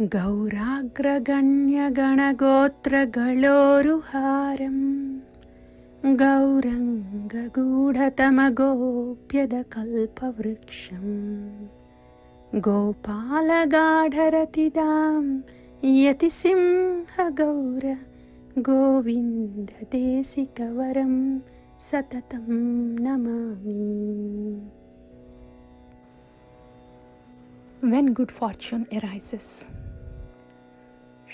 गौराग्रगण्यगणगोत्रगणोरुहारं गौरङ्गगूढतमगोप्यदकल्पवृक्षं गोपालगाढरतिदां यतिसिंहगौर गोविन्ददेशिकवरं सततं Namami. When good fortune arises,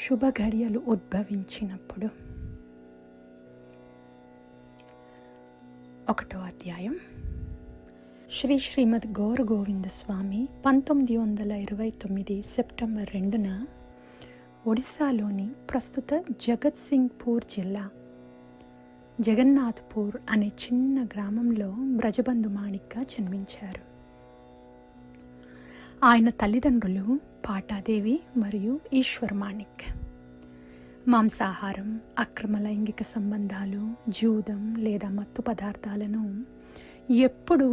శుభ ఘడియలు ఉద్భవించినప్పుడు. 1వ అధ్యాయం. శ్రీమద్ గౌర గోవింద స్వామి 1929 సెప్టెంబర్ 2న ఒడిశాలోని ప్రస్తుత జగత్సింగ్పూర్ జిల్లా జగన్నాథ్పూర్ అనే చిన్న గ్రామంలో బ్రజబంధు మాణిక్గా జన్మించారు. ఆయన తల్లిదండ్రులు పాటాదేవి మరియు ఈశ్వర్ మాణిక్. మాంసాహారం, అక్రమ లైంగిక సంబంధాలు, జూదం లేదా మత్తు పదార్థాలను ఎప్పుడూ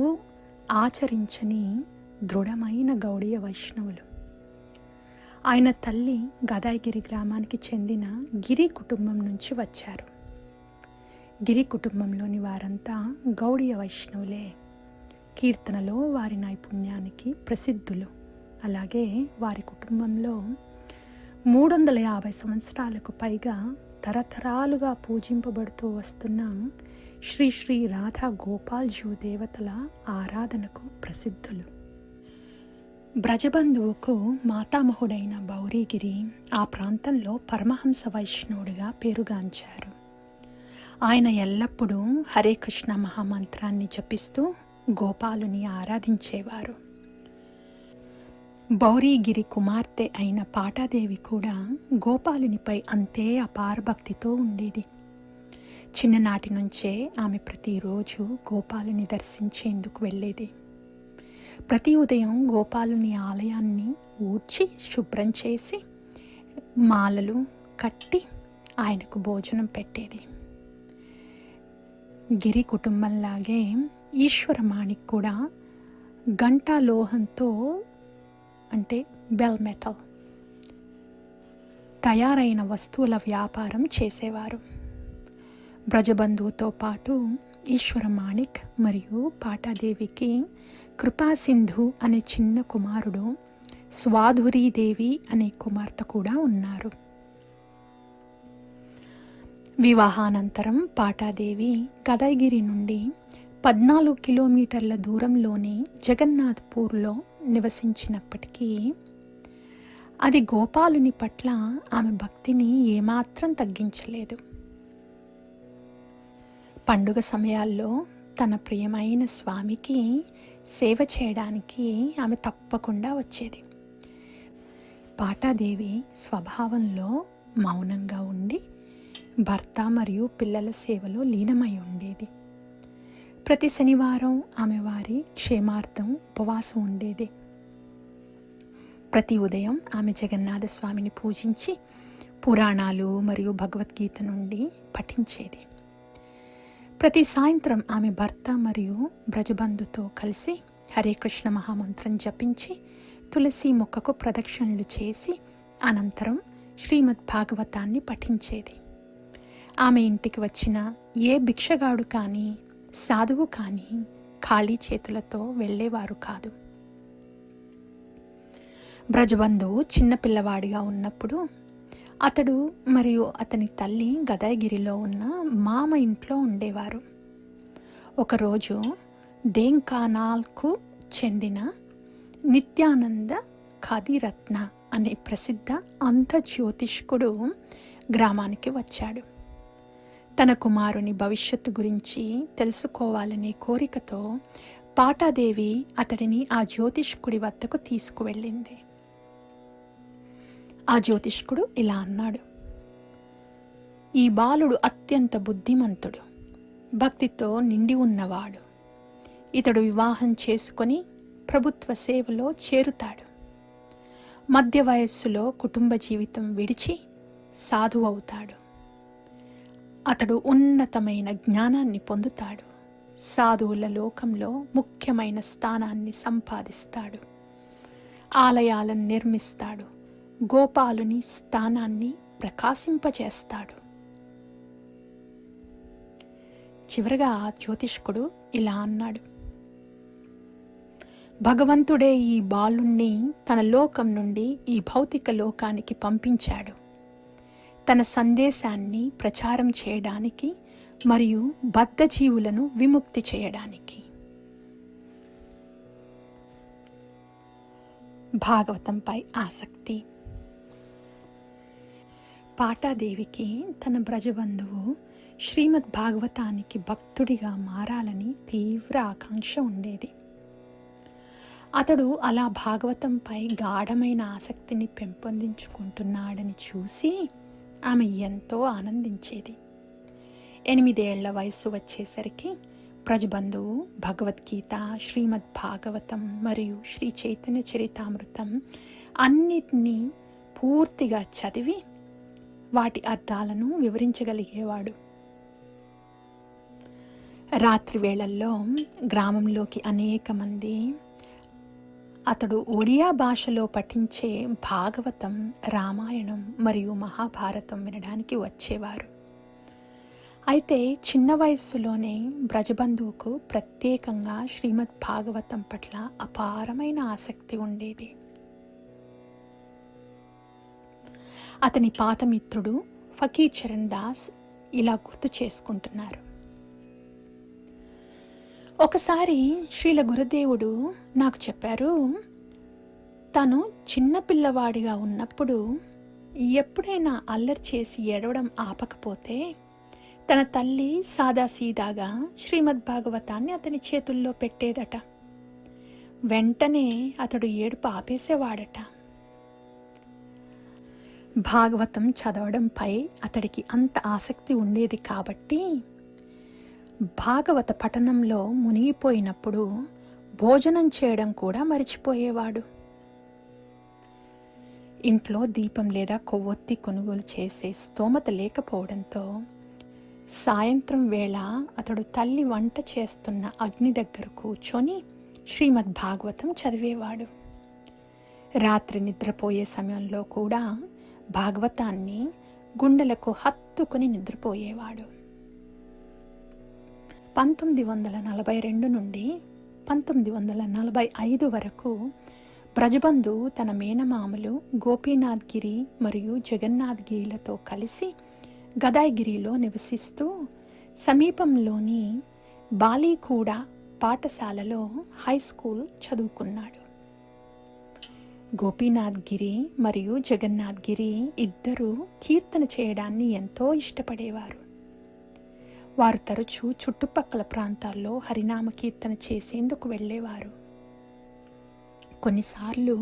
ఆచరించని దృఢమైన గౌడీయ వైష్ణవులు. ఆయన తల్లి గదాయిగిరి గ్రామానికి చెందిన గిరి కుటుంబం నుంచి వచ్చారు. గిరి కుటుంబంలోని వారంతా గౌడీయ వైష్ణవులే. కీర్తనలో వారి నైపుణ్యానికి ప్రసిద్ధులు. అలాగే వారి కుటుంబంలో 350 సంవత్సరాలకు పైగా తరతరాలుగా పూజింపబడుతూ వస్తున్న శ్రీ శ్రీ రాధా గోపాల్జీ దేవతల ఆరాధనకు ప్రసిద్ధులు. బ్రజబంధువుకు మాతామహుడైన బౌరీగిరి ఆ ప్రాంతంలో పరమహంస వైష్ణవుడిగా పేరుగాంచారు. ఆయన ఎల్లప్పుడూ హరే కృష్ణ మహామంత్రాన్ని జపిస్తూ గోపాలుని ఆరాధించేవారు. బౌరీగిరి కుమార్తె అయిన పాటాదేవి కూడా గోపాలునిపై అంతే అపార భక్తితో ఉండేది. చిన్ననాటి నుంచే ఆమె ప్రతిరోజు గోపాలుని దర్శించేందుకు వెళ్ళేది. ప్రతి ఉదయం గోపాలుని ఆలయాన్ని ఊడ్చి శుభ్రం చేసి మాలలు కట్టి ఆయనకు భోజనం పెట్టేది. గిరి కుటుంబంలాగే ఈశ్వర మాణిక్ కూడా గంటా లోహంతో అంటే బెల్ మెటల్ తయారైన వస్తువుల వ్యాపారం చేసేవారు. బ్రజబంధువుతో పాటు ఈశ్వర మాణిక్ మరియు పాటాదేవికి కృపాసింధు అనే చిన్న కుమారుడు, స్వాధురీదేవి అనే కుమార్తె కూడా ఉన్నారు. వివాహానంతరం పాటాదేవి గదాయిగిరి నుండి 14 కిలోమీటర్ల దూరంలోని జగన్నాథ్పూర్లో నివసించినప్పటికీ అది గోపాలుని పట్ల ఆమె భక్తిని ఏమాత్రం తగ్గించలేదు. పండుగ సమయాల్లో తన ప్రియమైన స్వామికి సేవ చేయడానికి ఆమె తప్పకుండా వచ్చేది. పాటాదేవి స్వభావంలో మౌనంగా ఉండి భర్త మరియు పిల్లల సేవలో లీనమై ఉండేది. ప్రతి శనివారం ఆమె వారి క్షేమార్థం ఉపవాసం ఉండేది. ప్రతి ఉదయం ఆమె జగన్నాథ స్వామిని పూజించి పురాణాలు మరియు భగవద్గీత నుండి పఠించేది. ప్రతి సాయంత్రం ఆమె భర్త మరియు బ్రజబంధుతో కలిసి హరే కృష్ణ మహామంత్రం జపించి తులసి మొక్కకు ప్రదక్షిణలు చేసి అనంతరం శ్రీమద్ భాగవతాన్ని పఠించేది. ఆమె ఇంటికి వచ్చిన ఏ భిక్షగాడు కానీ సాధువు కానీ ఖాళీ చేతులతో వెళ్ళేవారు కాదు. బ్రజబంధువు చిన్నపిల్లవాడిగా ఉన్నప్పుడు అతడు మరియు అతని తల్లి గదాయిగిరిలో ఉన్న మామ ఇంట్లో ఉండేవారు. ఒకరోజు డేంకానాల్కు చెందిన నిత్యానంద ఖాదీరత్న అనే ప్రసిద్ధ అంధజ్యోతిష్కుడు గ్రామానికి వచ్చాడు. తన కుమారుని భవిష్యత్తు గురించి తెలుసుకోవాలనే కోరికతో పాటాదేవి అతడిని ఆ జ్యోతిష్కుడి వద్దకు తీసుకువెళ్ళింది. ఆ జ్యోతిష్కుడు ఇలా అన్నాడు: ఈ బాలుడు అత్యంత బుద్ధిమంతుడు, భక్తితో నిండి ఉన్నవాడు. ఇతడు వివాహం చేసుకొని ప్రభుత్వ సేవలో చేరుతాడు. మధ్య వయస్సులో కుటుంబ జీవితం విడిచి సాధువవుతాడు. అతడు ఉన్నతమైన జ్ఞానాన్ని పొందుతాడు. సాధువుల లోకంలో ముఖ్యమైన స్థానాన్ని సంపాదిస్తాడు. ఆలయాలను నిర్మిస్తాడు. గోపాలుని స్థానాన్ని ప్రకాశింపచేస్తాడు. చివరగా జ్యోతిష్కుడు ఇలా అన్నాడు: భగవంతుడే ఈ బాలుణ్ణి తన లోకం నుండి ఈ భౌతిక లోకానికి పంపించాడు, తన సందేశాన్ని ప్రచారం చేయడానికి మరియు బద్ధజీవులను విముక్తి చేయడానికి. భాగవతంపై ఆసక్తి. పాటాదేవికి తన బ్రజబంధువు శ్రీమద్ భాగవతానికి భక్తుడిగా మారాలని తీవ్ర ఆకాంక్ష ఉండేది. అతడు అలా భాగవతంపై గాఢమైన ఆసక్తిని పెంపొందించుకుంటున్నాడని చూసి ఆమె ఎంతో ఆనందించేది. 8 ఏళ్ల వయస్సు వచ్చేసరికి బ్రజబంధువు భగవద్గీత, శ్రీమద్ భాగవతం మరియు శ్రీ చైతన్య చరితామృతం అన్నిటినీ పూర్తిగా చదివి వాటి అర్థాలను వివరించగలిగేవాడు. రాత్రి వేళల్లో గ్రామంలోకి అనేక మంది అతడు ఒడియా భాషలో పఠించే భాగవతం, రామాయణం మరియు మహాభారతం వినడానికి వచ్చేవారు. అయితే చిన్న వయస్సులోనే బ్రజబంధువుకు ప్రత్యేకంగా శ్రీమద్ భాగవతం పట్ల అపారమైన ఆసక్తి ఉండేది. అతని పాత మిత్రుడు ఫకీర్ చరణ్ దాస్ ఇలా గుర్తు చేసుకుంటున్నారు: ఒకసారి శ్రీల గురుదేవుడు నాకు చెప్పారు, తను చిన్నపిల్లవాడిగా ఉన్నప్పుడు ఎప్పుడైనా అల్లరి చేసి ఏడవడం ఆపకపోతే తన తల్లి సాదాసీదాగా శ్రీమద్ భాగవతాన్ని అతని చేతుల్లో పెట్టేదట. వెంటనే అతడు ఏడుపు ఆపేసేవాడట. భాగవతం చదవడంపై అతడికి అంత ఆసక్తి ఉండేది కాబట్టి భాగవత పఠనంలో మునిగిపోయినప్పుడు భోజనం చేయడం కూడా మరిచిపోయేవాడు. ఇంట్లో దీపం లేదా కొవ్వొత్తి కొనుగోలు చేసే స్తోమత లేకపోవడంతో సాయంత్రం వేళ అతడు తల్లి వంట చేస్తున్న అగ్ని దగ్గర కూర్చొని శ్రీమద్ భాగవతం చదివేవాడు. రాత్రి నిద్రపోయే సమయంలో కూడా భాగవతాన్ని గుండెలకు హత్తుకుని నిద్రపోయేవాడు. 1942 నుండి 1945 వరకు బ్రజబంధు తన మేనమామలు గోపీనాథ్ గిరి మరియు జగన్నాథ్ గిరిలతో కలిసి గదాయిగిరిలో నివసిస్తూ సమీపంలోని బాలీకూడ పాఠశాలలో హై స్కూల్ చదువుకున్నాడు. గోపీనాథ్ గిరి మరియు జగన్నాథ్ గిరి ఇద్దరూ కీర్తన చేయడాన్ని ఎంతో ఇష్టపడేవారు. వారు తరచూ చుట్టుపక్కల ప్రాంతాల్లో హరినామ కీర్తన చేసేందుకు వెళ్ళేవారు. కొన్నిసార్లు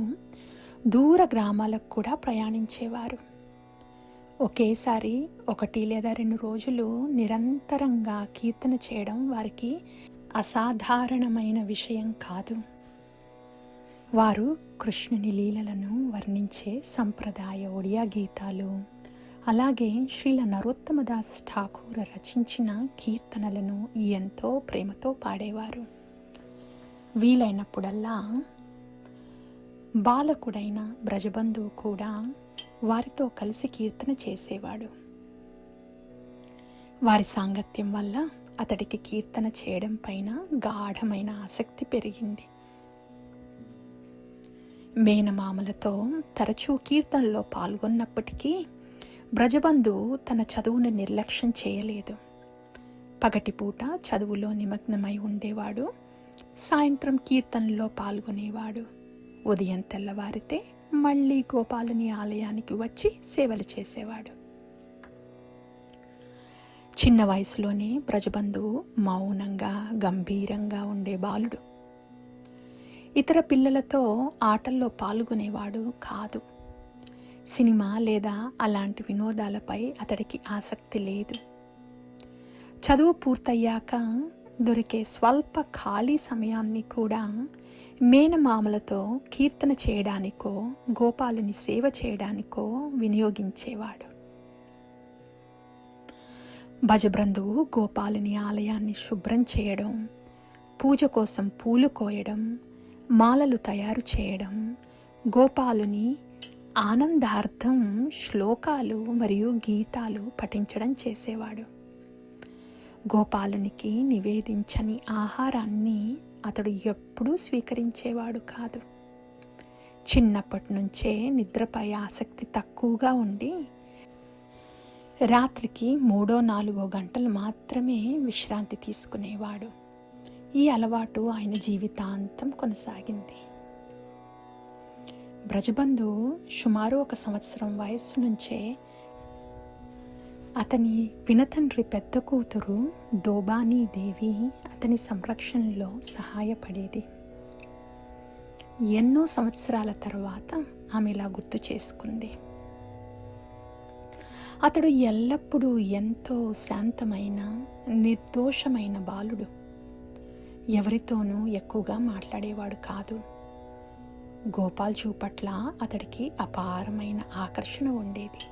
దూర గ్రామాలకు కూడా ప్రయాణించేవారు. ఒకేసారి 1 లేదా 2 రోజులు నిరంతరంగా కీర్తన చేయడం వారికి అసాధారణమైన విషయం కాదు. వారు కృష్ణుని లీలలను వర్ణించే సంప్రదాయ ఒడియా గీతాలు, అలాగే శ్రీల నరోత్తమదాస్ ఠాకూర్ రచించిన కీర్తనలను ఎంతో ప్రేమతో పాడేవారు. వీలైనప్పుడల్లా బాలకుడైన బ్రజబంధువు కూడా వారితో కలిసి కీర్తన చేసేవాడు. వారి సాంగత్యం వల్ల అతడికి కీర్తన చేయడం పైన గాఢమైన ఆసక్తి పెరిగింది. మేనమామలతో తరచూ కీర్తనలో పాల్గొన్నప్పటికీ బ్రజబంధువు తన చదువును నిర్లక్ష్యం చేయలేదు. పగటిపూట చదువులో నిమగ్నమై ఉండేవాడు. సాయంత్రం కీర్తనలో పాల్గొనేవాడు. ఉదయం తెల్లవారితే మళ్ళీ గోపాలుని ఆలయానికి వచ్చి సేవలు చేసేవాడు. చిన్న వయసులోనే బ్రజబంధువు మౌనంగా, గంభీరంగా ఉండే బాలుడు. ఇతర పిల్లలతో ఆటల్లో పాల్గొనేవాడు కాదు. సినిమా లేదా అలాంటి వినోదాలపై అతడికి ఆసక్తి లేదు. చదువు పూర్తయ్యాక దొరికే స్వల్ప ఖాళీ సమయాన్ని కూడా మేనమామలతో కీర్తన చేయడానికో, గోపాలుని సేవ చేయడానికో వినియోగించేవాడు. భజబ్రంధువు గోపాలుని ఆలయాన్ని శుభ్రం చేయడం, పూజ కోసం పూలు కోయడం, మాలలు తయారు చేయడం, గోపాలుని ఆనందార్థం శ్లోకాలు మరియు గీతాలు పఠించడం చేసేవాడు. గోపాలునికి నివేదించని ఆహారాన్ని అతడు ఎప్పుడూ స్వీకరించేవాడు కాదు. చిన్నప్పటి నుంచే నిద్రపై ఆసక్తి తక్కువగా ఉండి రాత్రికి 3-4 గంటలు మాత్రమే విశ్రాంతి తీసుకునేవాడు. ఈ అలవాటు ఆయన జీవితాంతం కొనసాగింది. బ్రజబంధువు సుమారు 1 సంవత్సరం వయస్సు నుంచే అతని పినతండ్రి పెద్ద కూతురు దోబానీ దేవి అతని సంరక్షణలో సహాయపడేది. ఎన్నో సంవత్సరాల తర్వాత ఆమె ఇలా గుర్తు చేసుకుంది. అతడు ఎల్లప్పుడూ ఎంతో శాంతమైన, నిర్దోషమైన బాలుడు. ఎవరితోనూ ఎక్కువగా మాట్లాడేవాడు కాదు. గోపాల్జీ పట్ల అతడికి అపారమైన ఆకర్షణ ఉండేది.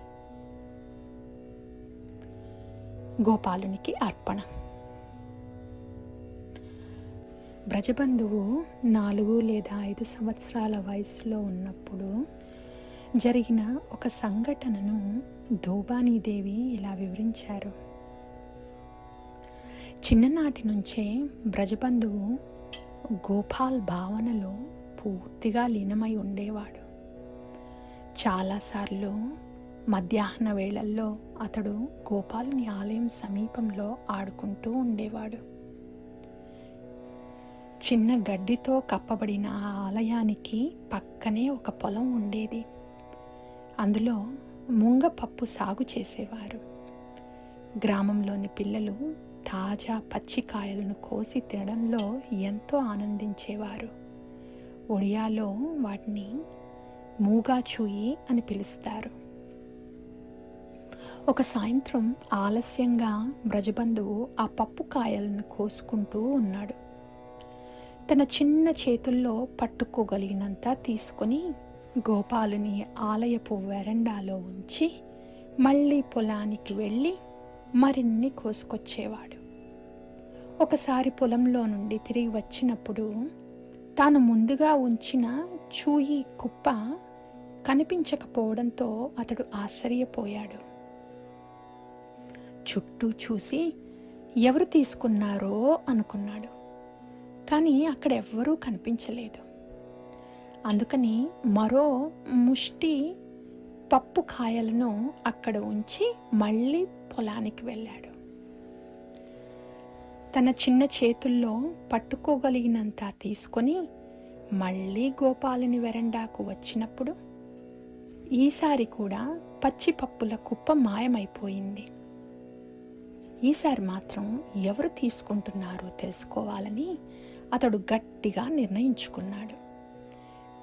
గోపాలునికి అర్పణ. బ్రజబంధువు 4 లేదా 5 సంవత్సరాల వయసులో ఉన్నప్పుడు జరిగిన ఒక సంఘటనను దోబానీదేవి ఇలా వివరించారు. చిన్ననాటి నుంచే బ్రజబంధువు గోపాల్ భావనలో పూర్తిగా లీనమై ఉండేవాడు. చాలాసార్లు మధ్యాహ్న వేళల్లో అతడు గోపాలుని ఆలయం సమీపంలో ఆడుకుంటూ ఉండేవాడు. చిన్న గడ్డితో కప్పబడిన ఆ ఆలయానికి పక్కనే ఒక పొలం ఉండేది. అందులో ముంగపప్పు సాగు చేసేవారు. గ్రామంలోని పిల్లలు తాజా పచ్చికాయలను కోసి తినడంలో ఎంతో ఆనందించేవారు. ఒడియాలో వాటిని మూగాచూయి అని పిలుస్తారు. ఒక సాయంత్రం ఆలస్యంగా బ్రజబంధువు ఆ పప్పు కాయలను కోసుకుంటూ ఉన్నాడు. తన చిన్న చేతుల్లో పట్టుకోగలిగినంత తీసుకొని గోపాలుని ఆలయపు వెరండాలో ఉంచి మళ్ళీ పొలానికి వెళ్ళి మరిన్ని కోసుకొచ్చేవాడు. ఒకసారి పొలంలో నుండి తిరిగి వచ్చినప్పుడు తాను ముందుగా ఉంచిన చూయి కుప్ప కనిపించకపోవడంతో అతడు ఆశ్చర్యపోయాడు. చుట్టూ చూసి ఎవరు తీసుకున్నారో అనుకున్నాడు. కానీ అక్కడ ఎవ్వరూ కనిపించలేదు. అందుకని మరో ముష్టి పప్పు కాయలను అక్కడ ఉంచి మళ్ళీ పొలానికి వెళ్ళాడు. తన చిన్న చేతుల్లో పట్టుకోగలిగినంత తీసుకొని మళ్ళీ గోపాలుని వెరండాకు వచ్చినప్పుడు ఈసారి కూడా పచ్చి పప్పుల కుప్ప మాయమైపోయింది. ఈసారి మాత్రం ఎవరు తీసుకుంటున్నారో తెలుసుకోవాలని అతడు గట్టిగా నిర్ణయించుకున్నాడు.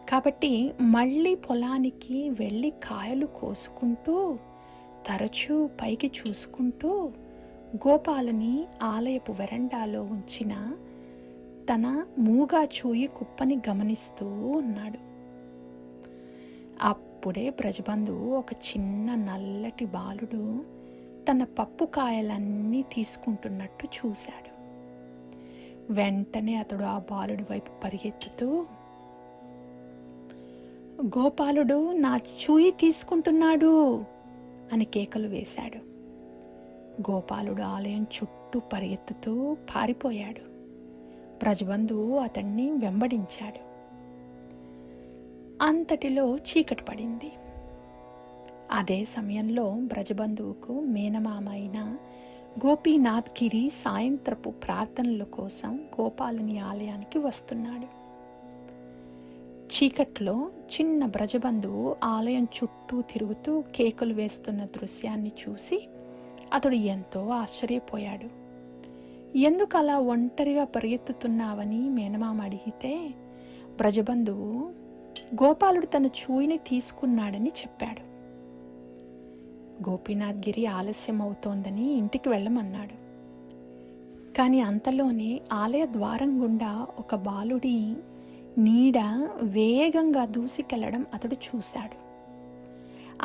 కాబట్టి మళ్ళీ పొలానికి వెళ్ళి కాయలు కోసుకుంటూ తరచూ పైకి చూసుకుంటూ గోపాలుని ఆలయపు వెరండాలో ఉంచిన తన మూగా చూయి కుప్పని గమనిస్తూ ఉన్నాడు. అప్పుడే బ్రజబంధువు ఒక చిన్న నల్లటి బాలుడు తన పప్పు కాయలన్నీ తీసుకుంటున్నట్టు చూశాడు. వెంటనే అతడు ఆ బాలుడి వైపు పరిగెత్తుతూ, గోపాలుడు నా చూయి తీసుకుంటున్నాడు అని కేకలు వేశాడు. గోపాలుడు ఆలయం చుట్టూ పరిగెత్తుతూ పారిపోయాడు. బ్రజబంధువు అతన్ని వెంబడించాడు. అంతటిలో చీకటి పడింది. అదే సమయంలో బ్రజబంధువుకు మేనమామ అయిన గోపీనాథ్ గిరి సాయంత్రపు ప్రార్థనల కోసం గోపాలుని ఆలయానికి వస్తున్నాడు. చీకట్లో చిన్న బ్రజబంధువు ఆలయం చుట్టూ తిరుగుతూ కేకలు వేస్తున్న దృశ్యాన్ని చూసి అతడు ఎంతో ఆశ్చర్యపోయాడు. ఎందుకు అలా ఒంటరిగా పరిగెత్తుతున్నావని మేనమామ అడిగితే బ్రజబంధువు గోపాలుడు తన చూయిని తీసుకున్నాడని చెప్పాడు. గోపీనాథ్ గిరి ఆలస్యం అవుతోందని ఇంటికి వెళ్ళమన్నాడు. కానీ అంతలోనే ఆలయ ద్వారం గుండా ఒక బాలుడి నీడ వేగంగా దూసుకెళ్లడం అతడు చూశాడు.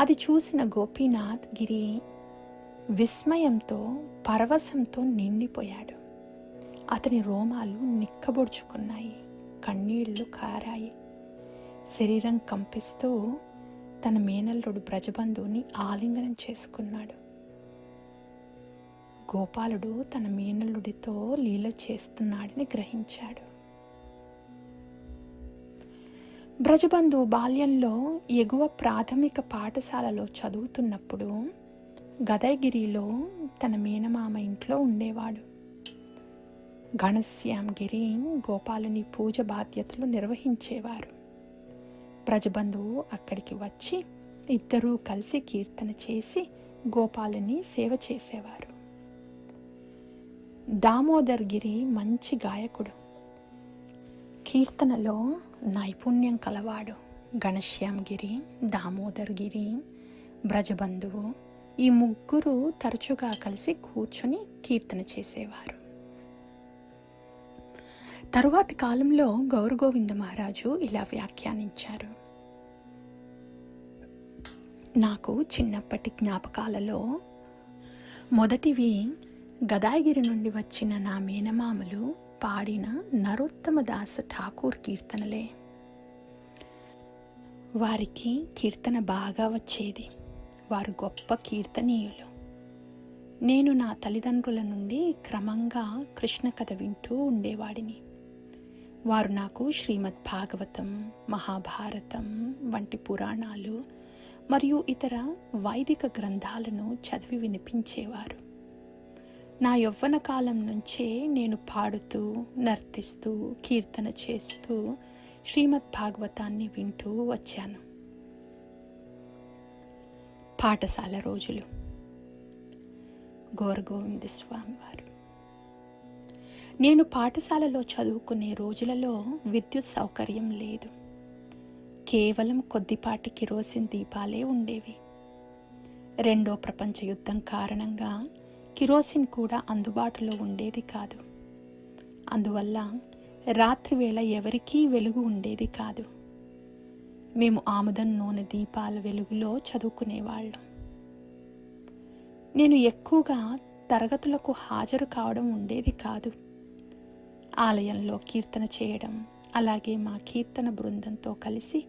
అది చూసిన గోపీనాథ్ గిరి విస్మయంతో, పరవశంతో నిండిపోయాడు. అతని రోమాలు నిక్కబొడుచుకున్నాయి, కన్నీళ్లు కారాయి. శరీరం కంపిస్తూ తన మేనల్లుడు బ్రజబంధువుని ఆలింగనం చేసుకున్నాడు. గోపాలుడు తన మేనల్లుడితో లీల చేస్తున్నాడని గ్రహించాడు. బ్రజబంధువు బాల్యంలో ఎగువ ప్రాథమిక పాఠశాలలో చదువుతున్నప్పుడు గదైగిరిలో తన మేనమామ ఇంట్లో ఉండేవాడు. ఘనశ్యామగిరి గోపాలుని పూజ బాధ్యతలు నిర్వహించేవారు. బ్రజబంధువు అక్కడికి వచ్చి ఇద్దరూ కలిసి కీర్తన చేసి గోపాలుని సేవ చేసేవారు. దామోదర్గిరి మంచి గాయకుడు, కీర్తనలో నైపుణ్యం కలవాడు. ఘనశ్యామగిరి, దామోదర్గిరి, బ్రజబంధువు ఈ ముగ్గురు తరచుగా కలిసి కూర్చొని కీర్తన చేసేవారు. తరువాతి కాలంలో గౌరగోవింద మహారాజు ఇలా వ్యాఖ్యానించారు: నాకు చిన్నప్పటి జ్ఞాపకాలలో మొదటివి గదాగిరి నుండి వచ్చిన నా మేనమామలు పాడిన నరోత్తమదాస ఠాకూర్ కీర్తనలే. వారికి కీర్తన బాగా వచ్చేది. వారు గొప్ప కీర్తనీయులు. నేను నా తల్లిదండ్రుల నుండి క్రమంగా కృష్ణ కథ వింటూ ఉండేవాడిని. వారు నాకు శ్రీమద్ భాగవతం, మహాభారతం వంటి పురాణాలు మరియు ఇతర వైదిక గ్రంథాలను చదివి వినిపించేవారు. నా యవ్వన కాలం నుంచే నేను పాడుతూ, నర్తిస్తూ, కీర్తన చేస్తూ శ్రీమద్ భాగవతాన్ని వింటూ వచ్చాను. పాఠశాల రోజులు. గౌరగోవింద స్వామి వారు: నేను పాఠశాలలో చదువుకునే రోజులలో విద్యుత్ సౌకర్యం లేదు. కేవలం కొద్దిపాటి కిరోసిన్ దీపాలే ఉండేవి. రెండో ప్రపంచ యుద్ధం కారణంగా కిరోసిన్ కూడా అందుబాటులో ఉండేది కాదు. అందువల్ల రాత్రివేళ ఎవరికీ వెలుగు ఉండేది కాదు. మేము ఆముదం నూనె దీపాల వెలుగులో చదువుకునేవాళ్ళం. నేను ఎక్కువగా తరగతులకు హాజరు కావడం ఉండేది కాదు. ఆలయంలో కీర్తన చేయడం, అలాగే మా కీర్తన బృందంతో కలిసి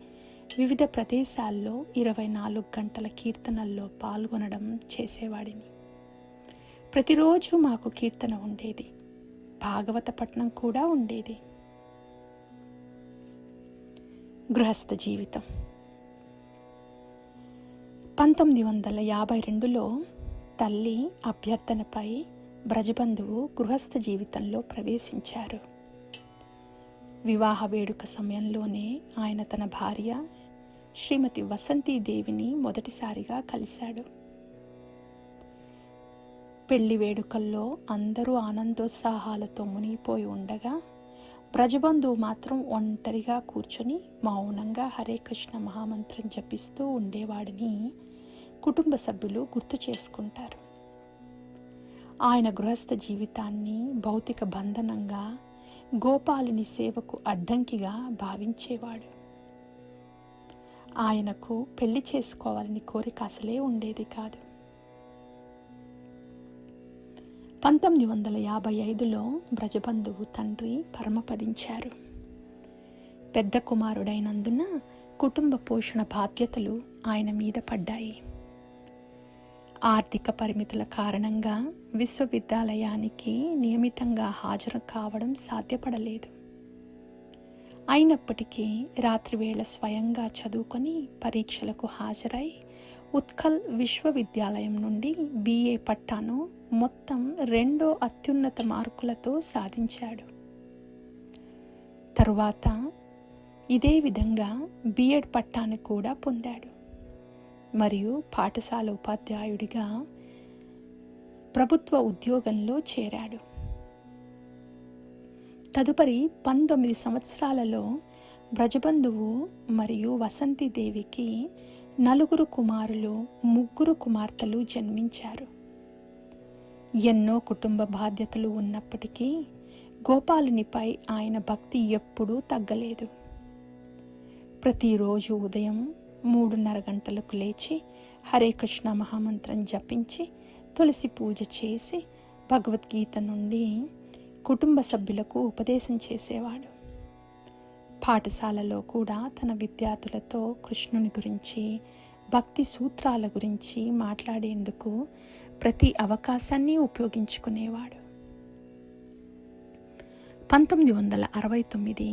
వివిధ ప్రదేశాల్లో 24 గంటల కీర్తనల్లో పాల్గొనడం చేసేవాడిని. ప్రతిరోజు మాకు కీర్తన ఉండేది. భాగవత పఠనం కూడా ఉండేది. గృహస్థ జీవితం. 1952లో తల్లి అభ్యర్థనపై బ్రజబంధువు గృహస్థ జీవితంలో ప్రవేశించారు. వివాహ వేడుక సమయంలోనే ఆయన తన భార్య శ్రీమతి వసంతీదేవిని మొదటిసారిగా కలిశాడు. పెళ్లి వేడుకల్లో అందరూ ఆనందోత్సాహాలతో మునిగిపోయి ఉండగా బ్రజబంధువు మాత్రం ఒంటరిగా కూర్చొని మౌనంగా హరే కృష్ణ మహామంత్రం జపిస్తూ ఉండేవాడని కుటుంబ సభ్యులు గుర్తు చేసుకుంటారు. ఆయన గృహస్థ జీవితాన్ని భౌతిక బంధనంగా, గోపాలుని సేవకు అడ్డంకిగా భావించేవాడు. ఆయనకు పెళ్లి చేసుకోవాలని కోరిక అసలే ఉండేది కాదు. 1955లో బ్రజబంధువు తండ్రి పరమపదించారు. పెద్ద కుమారుడైనందున కుటుంబ పోషణ బాధ్యతలు ఆయన మీద పడ్డాయి. ఆర్థిక పరిమితుల కారణంగా విశ్వవిద్యాలయానికి నియమితంగా హాజరు కావడం సాధ్యపడలేదు. అయినప్పటికీ రాత్రివేళ స్వయంగా చదువుకొని పరీక్షలకు హాజరై ఉత్కల్ విశ్వవిద్యాలయం నుండి BA పట్టాను మొత్తం 2వ అత్యున్నత మార్కులతో సాధించాడు. తరువాత ఇదే విధంగా B.Ed పట్టాను కూడా పొందాడు మరియు పాఠశాల ఉపాధ్యాయుడిగా ప్రభుత్వ ఉద్యోగంలో చేరాడు. తదుపరి 19 సంవత్సరాలలో బ్రజబంధువు మరియు వసంతీదేవికి 4 కుమారులు, 3 కుమార్తెలు జన్మించారు. ఎన్నో కుటుంబ బాధ్యతలు ఉన్నప్పటికీ గోపాలునిపై ఆయన భక్తి ఎప్పుడూ తగ్గలేదు. ప్రతిరోజు ఉదయం 3:30 గంటలకు లేచి హరే కృష్ణ మహామంత్రం జపించి తులసి పూజ చేసి భగవద్గీత నుండి కుటుంబ సభ్యులకు ఉపదేశం చేసేవాడు. పాఠశాలలో కూడా తన విద్యార్థులతో కృష్ణుని గురించి, భక్తి సూత్రాల గురించి మాట్లాడేందుకు ప్రతి అవకాశాన్ని ఉపయోగించుకునేవాడు. 1969,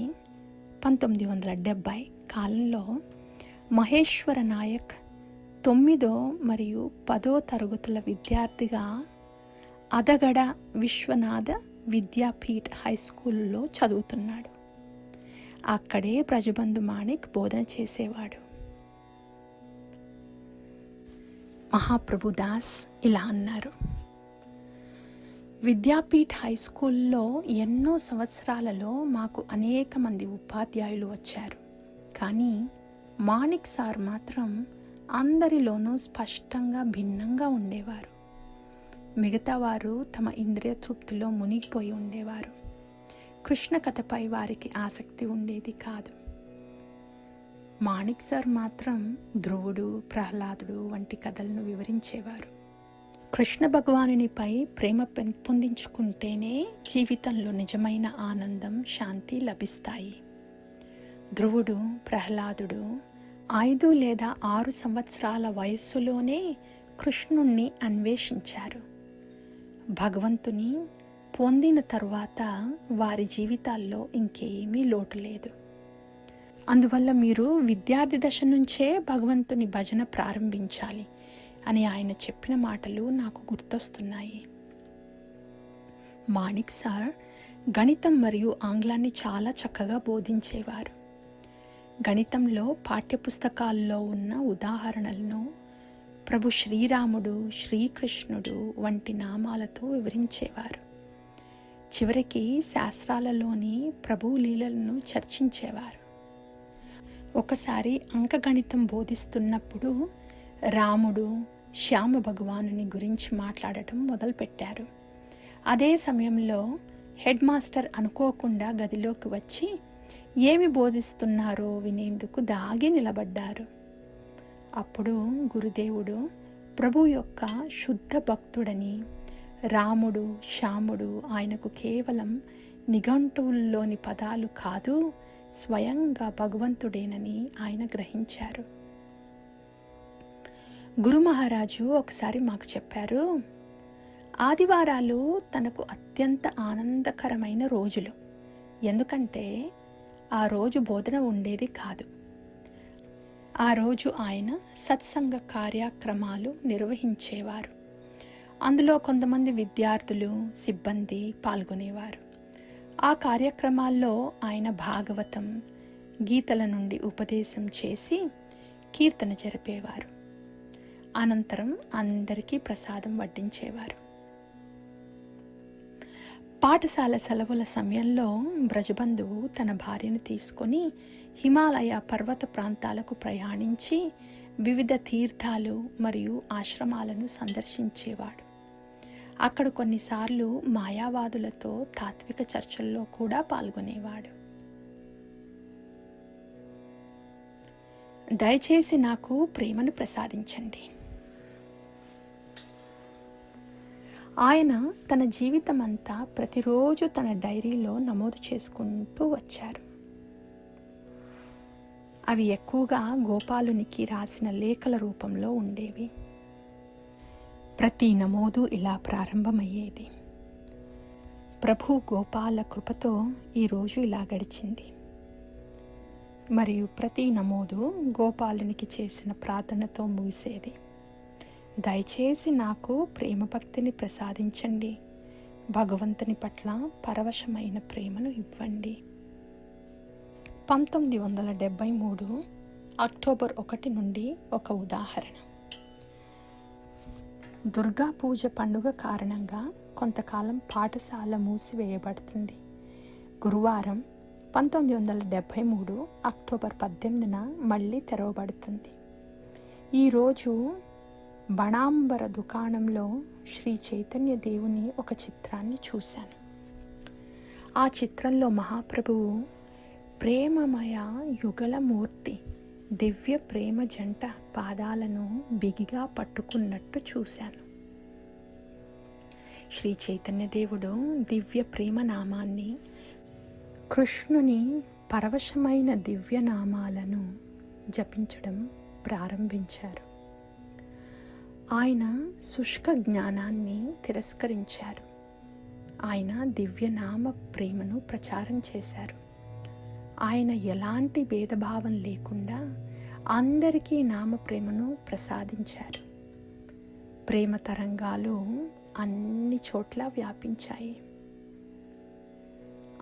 1970 కాలంలో మహేశ్వర నాయక్ 9వ మరియు 10వ తరగతుల విద్యార్థిగా అదగడ విశ్వనాథ విద్యాపీఠ్ హై స్కూల్లో చదువుతున్నాడు. అక్కడే బ్రజబంధు మాణిక్ బోధన చేసేవాడు. మహాప్రభు దాస్ ఇలా అన్నారు: విద్యాపీఠ్ హై స్కూల్లో ఎన్నో సంవత్సరాలలో మాకు అనేక మంది ఉపాధ్యాయులు వచ్చారు. కానీ మాణిక్ సార్ మాత్రం అందరిలోనూ స్పష్టంగా భిన్నంగా ఉండేవారు. మిగతా వారు తమ ఇంద్రియ తృప్తిలో మునిగిపోయి ఉండేవారు. కృష్ణ కథపై వారికి ఆసక్తి ఉండేది కాదు. మాణిక్ సార్ మాత్రం ధ్రువుడు, ప్రహ్లాదుడు వంటి కథలను వివరించేవారు. కృష్ణ భగవానునిపై ప్రేమ పెంపొందించుకుంటేనే జీవితంలో నిజమైన ఆనందం, శాంతి లభిస్తాయి. ధ్రువుడు, ప్రహ్లాదుడు 5 లేదా 6 సంవత్సరాల వయస్సులోనే కృష్ణుణ్ణి అన్వేషించారు. భగవంతుని పొందిన తరువాత వారి జీవితాల్లో ఇంకేమీ లోటు లేదు. అందువల్ల మీరు విద్యార్థి దశ నుంచే భగవంతుని భజన ప్రారంభించాలి అని ఆయన చెప్పిన మాటలు నాకు గుర్తొస్తున్నాయి. మాణిక్ సార్ గణితం మరియు ఆంగ్లాన్ని చాలా చక్కగా బోధించేవారు. గణితంలో పాఠ్యపుస్తకాల్లో ఉన్న ఉదాహరణలను ప్రభు శ్రీరాముడు, శ్రీకృష్ణుడు వంటి నామాలతో వివరించేవారు. చివరికి శాస్త్రాలలోని ప్రభు లీలలను చర్చించేవారు. ఒకసారి అంకగణితం బోధిస్తున్నప్పుడు రాముడు, శ్యామ భగవానుని గురించి మాట్లాడటం మొదలుపెట్టారు. అదే సమయంలో హెడ్ మాస్టర్ అనుకోకుండా గదిలోకి వచ్చి ఏమి బోధిస్తున్నారో వినేందుకు దాగి నిలబడ్డారు. అప్పుడు గురుదేవుడు ప్రభు యొక్క శుద్ధ భక్తుడని, రాముడు, శ్యాముడు ఆయనకు కేవలం నిఘంటువుల్లోని పదాలు కాదు, స్వయంగా భగవంతుడేనని ఆయన గ్రహించారు. గురు మహారాజు ఒకసారి మాకు చెప్పారు, ఆదివారాలు తనకు అత్యంత ఆనందకరమైన రోజులు. ఎందుకంటే ఆ రోజు బోధన ఉండేది కాదు. ఆ రోజు ఆయన సత్సంగ కార్యక్రమాలు నిర్వహించేవారు. అందులో కొంతమంది విద్యార్థులు, సిబ్బంది పాల్గొనేవారు. ఆ కార్యక్రమాల్లో ఆయన భాగవతం, గీతల నుండి ఉపదేశం చేసి కీర్తన జరిపేవారు. అనంతరం అందరికీ ప్రసాదం వడ్డించేవారు. పాఠశాల సెలవుల సమయంలో బ్రజబంధువు తన భార్యను తీసుకొని హిమాలయ పర్వత ప్రాంతాలకు ప్రయాణించి వివిధ తీర్థాలు మరియు ఆశ్రమాలను సందర్శించేవాడు. అక్కడ కొన్నిసార్లు మాయావాదులతో తాత్విక చర్చల్లో కూడా పాల్గొనేవాడు. దయచేసి నాకు ప్రేమను ప్రసాదించండి. ఆయన తన జీవితమంతా ప్రతిరోజు తన డైరీలో నమోదు చేసుకుంటూ వచ్చారు. అవి ఎక్కువగా గోపాలునికి రాసిన లేఖల రూపంలో ఉండేవి. ప్రతి నమోదు ఇలా ప్రారంభమయ్యేది: ప్రభు గోపాల కృపతో ఈరోజు ఇలా గడిచింది. మరియు ప్రతి నమోదు గోపాలునికి చేసిన ప్రార్థనతో ముగిసేది: దయచేసి నాకు ప్రేమ భక్తిని ప్రసాదించండి, భగవంతుని పట్ల పరవశమైన ప్రేమను ఇవ్వండి. 1973 అక్టోబర్ 1 నుండి ఒక ఉదాహరణ. దుర్గా పూజ పండుగ కారణంగా కొంతకాలం పాఠశాల మూసివేయబడుతుంది. గురువారం 1973 అక్టోబర్ 18న మళ్ళీ తెరవబడుతుంది. ఈరోజు బణాంబర దుకాణంలో శ్రీ చైతన్య దేవుని ఒక చిత్రాన్ని చూశాను. ఆ చిత్రంలో మహాప్రభువు ప్రేమమయ యుగళమూర్తి దివ్య ప్రేమ జంట పాదాలను బిగిగా పట్టుకున్నట్టు చూశాను. శ్రీ చైతన్య దేవుడు దివ్య ప్రేమ నామాన్ని కృష్ణుని పరవశమైన దివ్యనామాలను జపించడం ప్రారంభించారు. ఆయన శుష్క జ్ఞానాన్ని తిరస్కరించారు. ఆయన దివ్యనామ ప్రేమను ప్రచారం చేశారు. ఆయన ఎలాంటి భేదభావం లేకుండా అందరికీ నామ ప్రేమను ప్రసాదించారు. ప్రేమ తరంగాలు అన్ని చోట్ల వ్యాపించాయి.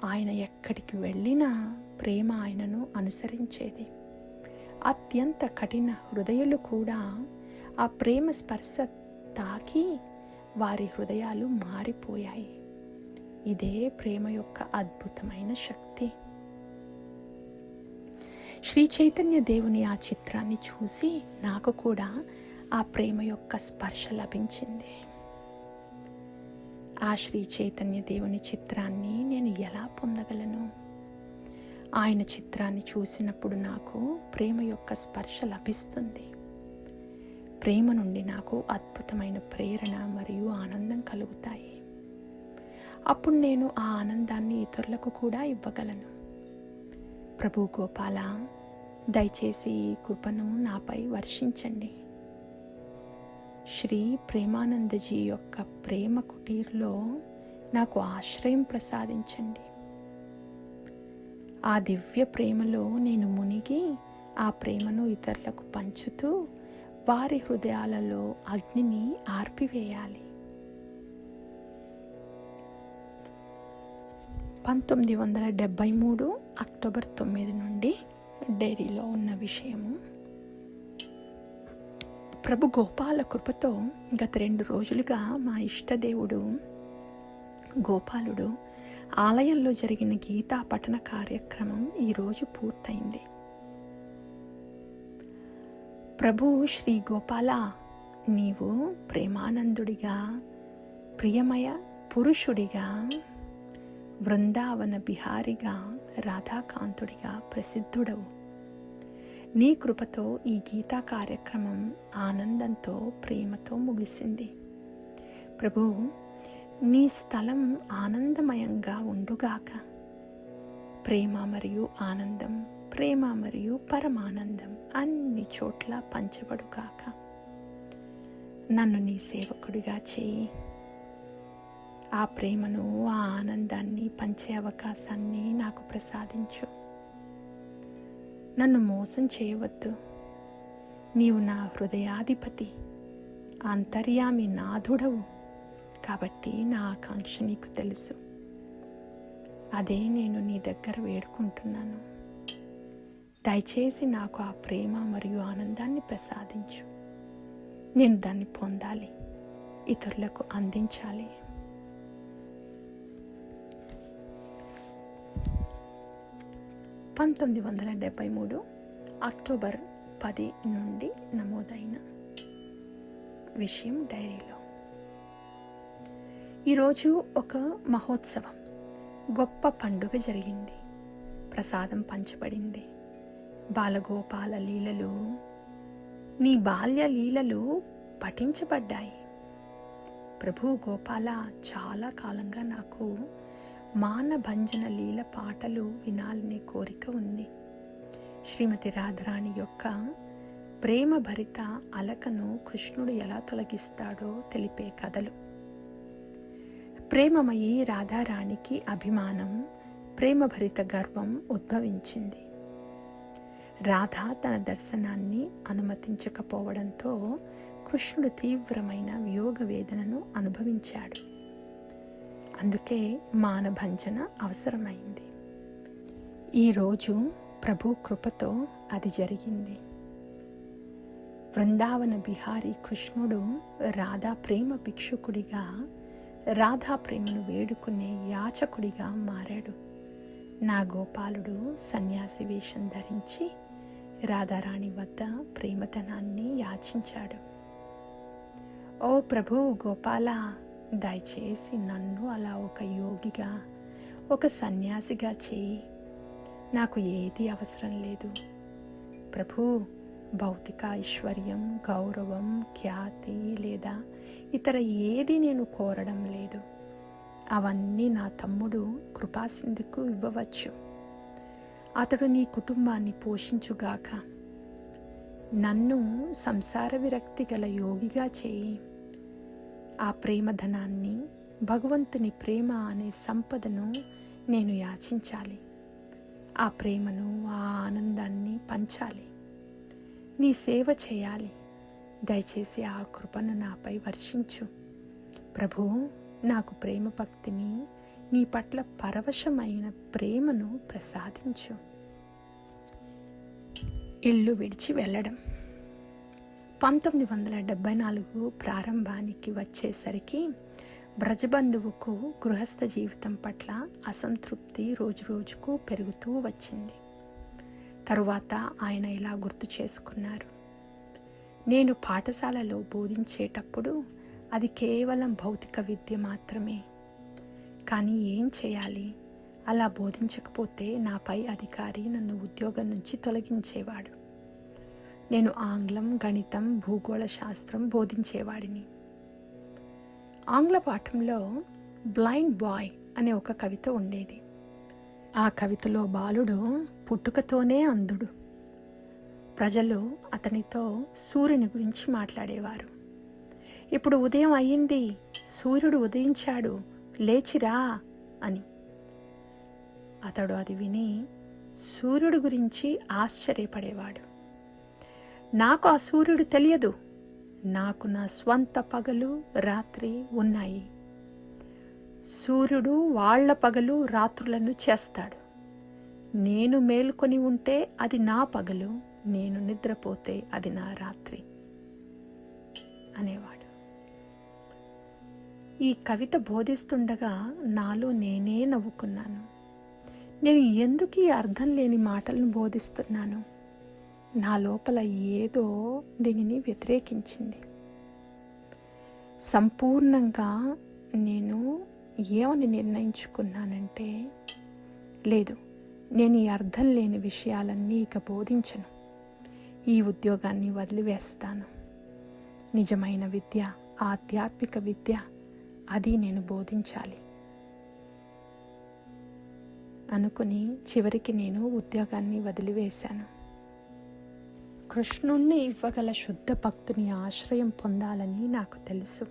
ఆయన ఎక్కడికి వెళ్ళినా ప్రేమ ఆయనను అనుసరించేది. అత్యంత కఠిన హృదయులు కూడా ఆ ప్రేమ స్పర్శ తాకి వారి హృదయాలు మారిపోయాయి. ఇదే ప్రేమ యొక్క అద్భుతమైన శక్తి. శ్రీ చైతన్య దేవుని ఆ చిత్రాన్ని చూసి నాకు కూడా ఆ ప్రేమ యొక్క స్పర్శ లభించింది. ఆ శ్రీ చైతన్య దేవుని చిత్రాన్ని నేను ఎలా పొందగలను? ఆయన చిత్రాన్ని చూసినప్పుడు నాకు ప్రేమ యొక్క స్పర్శ లభిస్తుంది. ప్రేమ నుండి నాకు అద్భుతమైన ప్రేరణ మరియు ఆనందం కలుగుతాయి. అప్పుడు నేను ఆ ఆనందాన్ని ఇతరులకు కూడా ఇవ్వగలను. ప్రభు గోపాల, దయచేసి ఈ కృపను నాపై వర్షించండి. శ్రీ ప్రేమానందజీ యొక్క ప్రేమ కుటీర్లో నాకు ఆశ్రయం ప్రసాదించండి. ఆ దివ్య ప్రేమలో నేను మునిగి ఆ ప్రేమను ఇతరులకు పంచుతూ వారి హృదయాలలో అగ్నిని ఆర్పివేయాలి. 1973 అక్టోబర్ 9 నుండి డైరీలో ఉన్న విషయము. ప్రభు గోపాల కృపతో గత 2 రోజులుగా మా ఇష్టదేవుడు గోపాలుడు ఆలయంలో జరిగిన గీతా పఠన కార్యక్రమం ఈరోజు పూర్తయింది. ప్రభు శ్రీ గోపాల, నీవు ప్రేమానందుడిగా, ప్రియమయ పురుషుడిగా, వృందావన బిహారిగా, రాధాకాంతుడిగా ప్రసిద్ధుడవు. నీ కృపతో ఈ గీతా కార్యక్రమం ఆనందంతో, ప్రేమతో ముగిసింది. ప్రభు, నీ స్థలం ఆనందమయంగా ఉండుగాక. ప్రేమ మరియు ఆనందం, ప్రేమ మరియు పరమానందం అన్ని చోట్ల పంచబడుగాక. నన్ను నీ సేవకుడిగా చేయి. ఆ ప్రేమను, ఆ ఆనందాన్ని పంచే అవకాశాన్ని నాకు ప్రసాదించు. నన్ను మోసం చేయవద్దు. నీవు నా హృదయాధిపతి, అంతర్యామి నాథుడవు. కాబట్టి నా ఆకాంక్ష నీకు తెలుసు. అదే నేను నీ దగ్గర వేడుకుంటున్నాను. దయచేసి నాకు ఆ ప్రేమ మరియు ఆనందాన్ని ప్రసాదించు. నేను దాన్ని పొందాలి, ఇతరులకు అందించాలి. 1973 అక్టోబర్ 10 నుండి నమోదైన విషయం డైరీలో. ఈరోజు ఒక మహోత్సవం, గొప్ప పండుగ జరిగింది. ప్రసాదం పంచబడింది. బాలగోపాల లీలలు, నీ బాల్య లీలలు పఠించబడ్డాయి. ప్రభు గోపాల, చాలా కాలంగా నాకు మానభంజన లీల పాటలు వినాలనే కోరిక ఉంది. శ్రీమతి రాధారాణి యొక్క ప్రేమ భరిత అలకను కృష్ణుడు ఎలా తొలగిస్తాడో తెలిపే కథలు. ప్రేమమయీ రాధారాణికి అభిమానం, ప్రేమభరిత గర్వం ఉద్భవించింది. రాధ తన దర్శనాన్ని అనుమతించకపోవడంతో కృష్ణుడు తీవ్రమైన వియోగ వేదనను అనుభవించాడు. అందుకే మానభంజన అవసరమైంది. ఈరోజు ప్రభు కృపతో అది జరిగింది. వృందావన బిహారీ కృష్ణుడు రాధా ప్రేమ భిక్షుకుడిగా, రాధా ప్రేమను వేడుకునే యాచకుడిగా మారాడు. నా గోపాలుడు సన్యాసి వేషం ధరించి రాధారాణి వద్ద ప్రేమధనాన్ని యాచించాడు. ఓ ప్రభు గోపాల, దయచేసి నన్ను అలా ఒక యోగిగా, ఒక సన్యాసిగా చేయి. నాకు ఏది అవసరం లేదు ప్రభు. భౌతిక ఐశ్వర్యం, గౌరవం, ఖ్యాతి లేదా ఇతర ఏది నేను కోరడం లేదు. అవన్నీ నా తమ్ముడు కృపాసింధుకు ఇవ్వవచ్చు. అతడు నీ కుటుంబాన్ని పోషించుగాక. నన్ను సంసార విరక్తి గల యోగిగా చేయి. ఆ ప్రేమధనాన్ని, భగవంతుని ప్రేమ అనే సంపదను నేను యాచించాలి. ఆ ప్రేమను, ఆ ఆనందాన్ని పంచాలి. నీ సేవ చేయాలి. దయచేసి ఆ కృపను నాపై వర్షించు. ప్రభూ, నాకు ప్రేమ భక్తిని, నీ పట్ల పరవశమైన ప్రేమను ప్రసాదించు. ఇల్లు విడిచి వెళ్ళడం. 1974 ప్రారంభానికి వచ్చేసరికి బ్రజబంధువుకు గృహస్థ జీవితం పట్ల అసంతృప్తి రోజురోజుకు పెరుగుతూ వచ్చింది. తరువాత ఆయన ఇలా గుర్తు చేసుకున్నారు: నేను పాఠశాలలో బోధించేటప్పుడు అది కేవలం భౌతిక విద్య మాత్రమే. కానీ ఏం చేయాలి? అలా బోధించకపోతే నా పై అధికారి నన్ను ఉద్యోగం నుంచి తొలగించేవాడు. నేను ఆంగ్లం, గణితం, భూగోళ శాస్త్రం బోధించేవాడిని. ఆంగ్ల పాఠంలో బ్లైండ్ బాయ్ అనే ఒక కవిత ఉండేది. ఆ కవితలో బాలుడు పుట్టుకతోనే అంధుడు. ప్రజలు అతనితో సూర్యుని గురించి మాట్లాడేవారు. ఇప్పుడు ఉదయం అయ్యింది, సూర్యుడు ఉదయించాడు, లేచిరా అని. అతడు అది విని సూర్యుడు గురించి ఆశ్చర్యపడేవాడు. నాకు ఆ సూర్యుడు తెలియదు. నాకు నా స్వంత పగలు, రాత్రి ఉన్నాయి. సూర్యుడు వాళ్ళ పగలు, రాత్రులను చేస్తాడు. నేను మేల్కొని ఉంటే అది నా పగలు, నేను నిద్రపోతే అది నా రాత్రి అనేవాడు. ఈ కవిత బోధిస్తుండగా నాలో నేనే నవ్వుకున్నాను. నేను ఎందుకు ఈ అర్థం లేని మాటలను బోధిస్తున్నాను? నా లోపల ఏదో దీనిని వ్యతిరేకించింది. సంపూర్ణంగా నేను ఏమని నిర్ణయించుకున్నానంటే, లేదు, నేను ఈ అర్థం లేని విషయాలన్నీ ఇక బోధించను. ఈ ఉద్యోగాన్ని వదిలివేస్తాను. నిజమైన విద్య, ఆధ్యాత్మిక విద్య, అది నేను బోధించాలి అనుకుని చివరికి నేను ఉద్యోగాన్ని వదిలివేశాను. కృష్ణుణ్ణి ఇవ్వగల శుద్ధ భక్తుని ఆశ్రయం పొందాలని నాకు తెలుసు.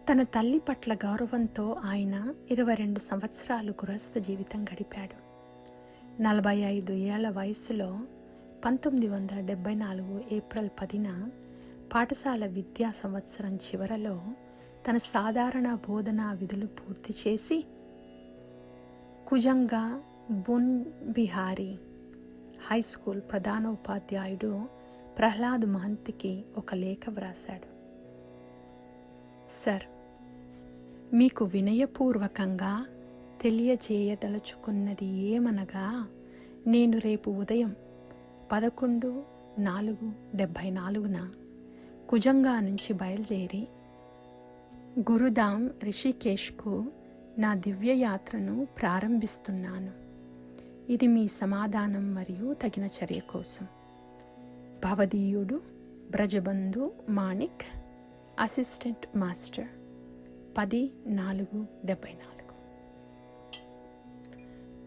తన తల్లి పట్ల గౌరవంతో ఆయన 22 సంవత్సరాలు గృహస్థ జీవితం గడిపాడు. 45 ఏళ్ల వయసులో 1974 ఏప్రిల్ 10న పాఠశాల విద్యా సంవత్సరం చివరలో తన సాధారణ బోధనా విధులు పూర్తి చేసి కుజంగా బున్ బిహారీ హై స్కూల్ ప్రధాన ఉపాధ్యాయుడు ప్రహ్లాద్ మహంతికి ఒక లేఖ వ్రాశాడు. సర్, మీకు వినయపూర్వకంగా తెలియజేయదలుచుకున్నది ఏమనగా, నేను రేపు ఉదయం 11:04:74న కుజంగా నుంచి బయలుదేరి గురుధామ్ రిషికేశ్కు నా దివ్య యాత్రను ప్రారంభిస్తున్నాను. ఇది మీ సమాధానం మరియు తగిన చర్య కోసం. భవదీయుడు బ్రజబంధు మాణిక్, అసిస్టెంట్ మాస్టర్, 10/4/74.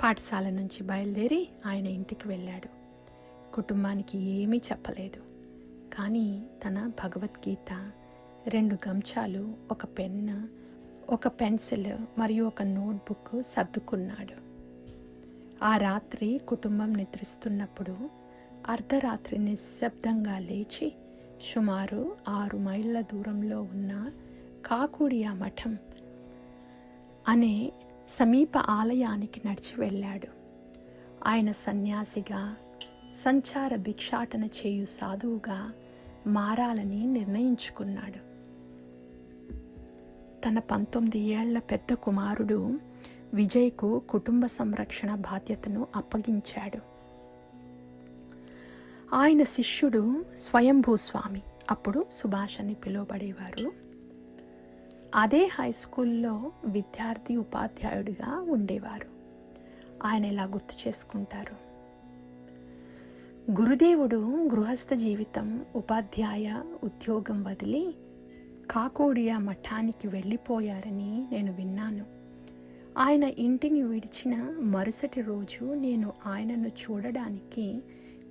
పాఠశాల నుంచి బయలుదేరి ఆయన ఇంటికి వెళ్ళాడు. కుటుంబానికి ఏమీ చెప్పలేదు. కానీ తన భగవద్గీత, 2 గంచాలు, ఒక పెన్, ఒక పెన్సిల్ మరియు ఒక నోట్బుక్ సర్దుకున్నాడు. ఆ రాత్రి కుటుంబం నిద్రిస్తున్నప్పుడు అర్ధరాత్రి నిశ్శబ్దంగా లేచి సుమారు 6 మైళ్ళ దూరంలో ఉన్న కాకుడియా మఠం అనే సమీప ఆలయానికి నడిచి వెళ్ళాడు. ఆయన సన్యాసిగా, సంచార భిక్షాటన చేయు సాధువుగా మారాలని నిర్ణయించుకున్నాడు. తన 19 ఏళ్ల పెద్ద కుమారుడు విజయ్కు కుటుంబ సంరక్షణ బాధ్యతను అప్పగించాడు. ఆయన శిష్యుడు స్వయంభూస్వామి, అప్పుడు సుభాష్ అని పిలువబడేవారు, అదే హై స్కూల్లో విద్యార్థి ఉపాధ్యాయుడిగా ఉండేవారు. ఆయన ఇలా గుర్తు చేసుకుంటారు: గురుదేవుడు గృహస్థ జీవితం, ఉపాధ్యాయ ఉద్యోగం వదిలి కాకోడియా మఠానికి వెళ్ళిపోయారని నేను విన్నాను. ఆయన ఇంటిని విడిచిన మరుసటి రోజు నేను ఆయనను చూడడానికి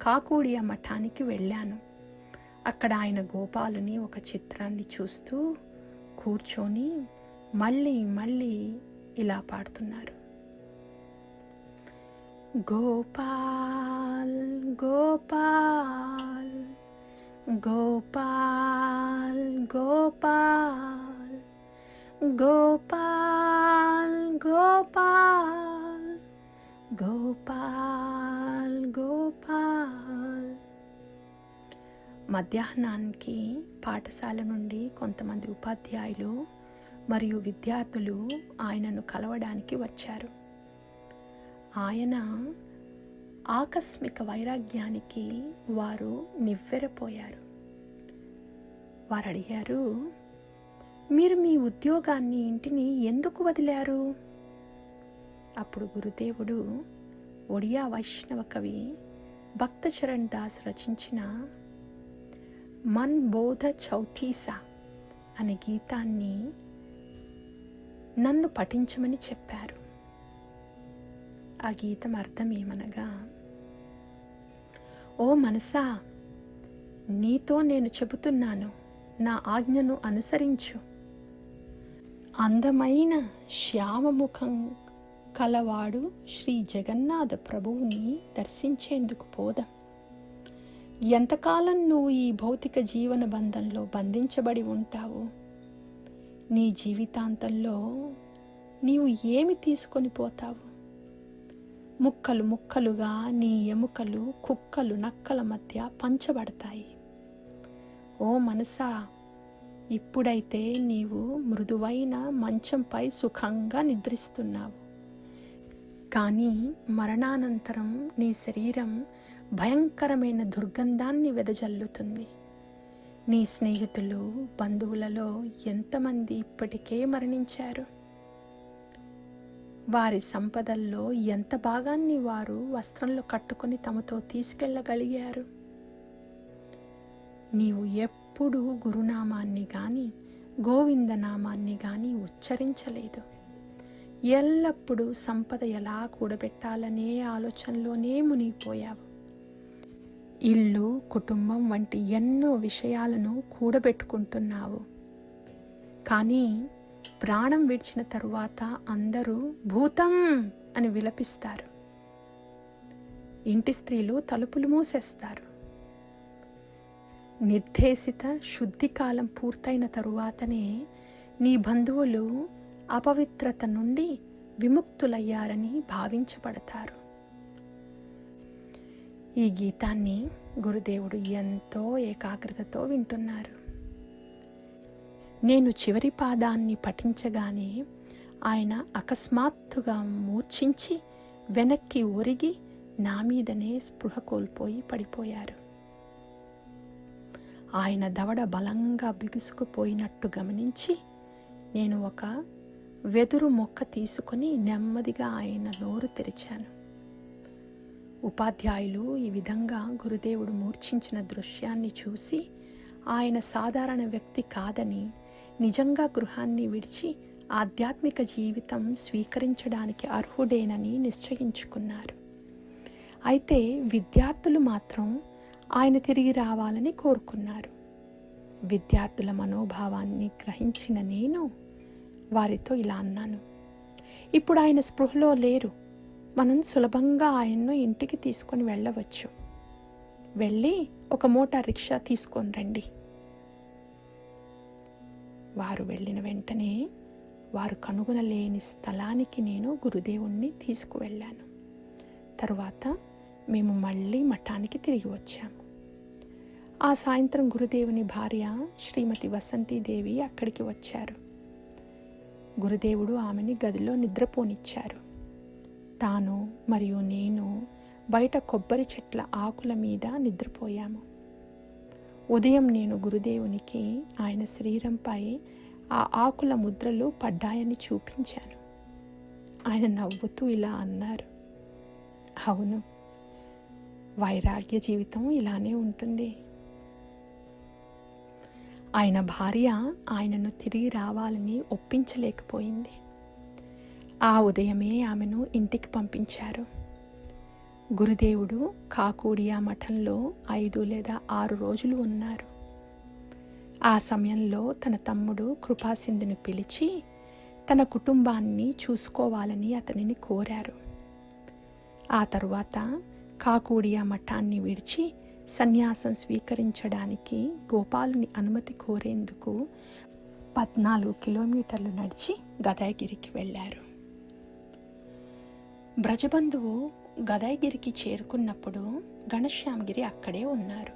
కాకూడియా మఠానికి వెళ్ళాను. అక్కడ ఆయన గోపాలుని ఒక చిత్రాన్ని చూస్తూ కూర్చొని మళ్ళీ మళ్ళీ ఇలా పాడుతున్నారు. గోపాల్ గోపాల్ గోపాల్ గోపాల్ గోపాల్ గోపాల్ గోపాల్ గోపాల్. మధ్యాహ్నానికి పాఠశాల నుండి కొంతమంది ఉపాధ్యాయులు మరియు విద్యార్థులు ఆయనను కలవడానికి వచ్చారు. ఆయన ఆకస్మిక వైరాగ్యానికి వారు నివ్వెరపోయారు. వారు అడిగారు, మీరు మీ ఉద్యోగాన్ని, ఇంటిని ఎందుకు వదిలారు? అప్పుడు గురుదేవుడు ఒడియా వైష్ణవ కవి భక్తచరణ్ దాస్ రచించిన మన్ బోధ చౌతీసా అనే గీతాన్ని నన్ను పఠించమని చెప్పారు. ఆ గీతం అర్థం ఏమనగా, ఓ మనసా, నీతో నేను చెబుతున్నాను, నా ఆజ్ఞను అనుసరించు. అందమైన శ్యామముఖం కలవాడు శ్రీ జగన్నాథ ప్రభువుని దర్శించేందుకు పోదాం. ఎంతకాలం నువ్వు ఈ భౌతిక జీవన బంధంలో బంధించబడి ఉంటావు? నీ జీవితాంతంలో నీవు ఏమి తీసుకొని పోతావు? ముక్కలు ముక్కలుగా నీ ఎముకలు కుక్కలు నక్కల మధ్య పంచబడతాయి. ఓ మనసా, ఇప్పుడైతే నీవు మృదువైన మంచంపై సుఖంగా నిద్రిస్తున్నావు. కానీ మరణానంతరం నీ శరీరం భయంకరమైన దుర్గంధాన్ని వెదజల్లుతుంది. నీ స్నేహితులు, బంధువులలో ఎంతమంది ఇప్పటికే మరణించారు? వారి సంపదల్లో ఎంత భాగాన్ని వారు వస్త్రంలో కట్టుకొని తమతో తీసుకెళ్ళగలిగారు? నీవు ఎప్పుడూ గురునామాన్ని కానీ గోవిందనామాన్ని కానీ ఉచ్చరించలేదు. ఎల్లప్పుడూ సంపద ఎలా కూడబెట్టాలనే ఆలోచనలోనే మునిగిపోయావు. ఇల్లు, కుటుంబం వంటి ఎన్నో విషయాలను కూడబెట్టుకుంటున్నావు. కానీ ప్రాణం విడిచిన తరువాత అందరూ భూతం అని విలపిస్తారు. ఇంటి స్త్రీలు తలుపులు మూసేస్తారు. నిర్దేశిత శుద్ధి కాలం పూర్తయిన తరువాతనే నీ బంధువులు అపవిత్రత నుండి విముక్తులయ్యారని భావించబడతారు. ఈ గీతాన్ని గురుదేవుడు ఎంతో ఏకాగ్రతతో వింటున్నారు. నేను చివరి పాదాన్ని పఠించగానే ఆయన అకస్మాత్తుగా మూర్ఛించి వెనక్కి ఒరిగి నా మీదనే స్పృహ కోల్పోయి పడిపోయారు. ఆయన దవడ బలంగా బిగుసుకుపోయినట్టు గమనించి నేను ఒక వెదురు మొక్క తీసుకొని నెమ్మదిగా ఆయన నోరు తెరిచాను. ఉపాధ్యాయులు ఈ విధంగా గురుదేవుడు మూర్ఛించిన దృశ్యాన్ని చూసి ఆయన సాధారణ వ్యక్తి కాదని, నిజంగా గృహాన్ని విడిచి ఆధ్యాత్మిక జీవితం స్వీకరించడానికి అర్హుడేనని నిశ్చయించుకున్నారు. అయితే విద్యార్థులు మాత్రం ఆయన తిరిగి రావాలని కోరుకున్నారు. విద్యార్థుల మనోభావాన్ని గ్రహించిన నేను వారితో ఇలా అన్నాను, ఇప్పుడు ఆయన స్పృహలో లేరు. మనం సులభంగా ఆయన్ను ఇంటికి తీసుకొని వెళ్ళవచ్చు. వెళ్ళి ఒక మోటార్ రిక్షా తీసుకొని రండి. వారు వెళ్ళిన వెంటనే వారు కనుగొనలేని స్థలానికి నేను గురుదేవుణ్ణి తీసుకువెళ్ళాను. తరువాత మేము మళ్ళీ మఠానికి తిరిగి వచ్చాము. ఆ సాయంత్రం గురుదేవుని భార్య శ్రీమతి వసంతీదేవి అక్కడికి వచ్చారు. గురుదేవుడు ఆమెని గదిలో నిద్రపోనిచ్చారు. తాను మరియు నేను బయట కొబ్బరి చెట్ల ఆకుల మీద నిద్రపోయాము. ఉదయం నేను గురుదేవునికి ఆయన శరీరంపై ఆ ఆకుల ముద్రలు పడ్డాయని చూపించాను. ఆయన నవ్వుతూ ఇలా అన్నారు, అవును, వైరాగ్య జీవితం ఇలానే ఉంటుంది. ఆయన భార్య ఆయనను తిరిగి రావాలని ఒప్పించలేకపోయింది. ఆ ఉదయమే ఆమెను ఇంటికి పంపించారు. గురుదేవుడు కాకూడియా మఠంలో 5 లేదా 6 రోజులు ఉన్నారు. ఆ సమయంలో తన తమ్ముడు కృపాసింధుని పిలిచి తన కుటుంబాన్ని చూసుకోవాలని అతనిని కోరారు. ఆ తరువాత కాకూడియా మఠాన్ని విడిచి సన్యాసం స్వీకరించడానికి గోపాలుని అనుమతి కోరేందుకు 14 కిలోమీటర్లు నడిచి గదాగిరికి వెళ్ళారు. బ్రజబంధువు గదాగిరికి చేరుకున్నప్పుడు ఘనశ్యామగిరి అక్కడే ఉన్నారు.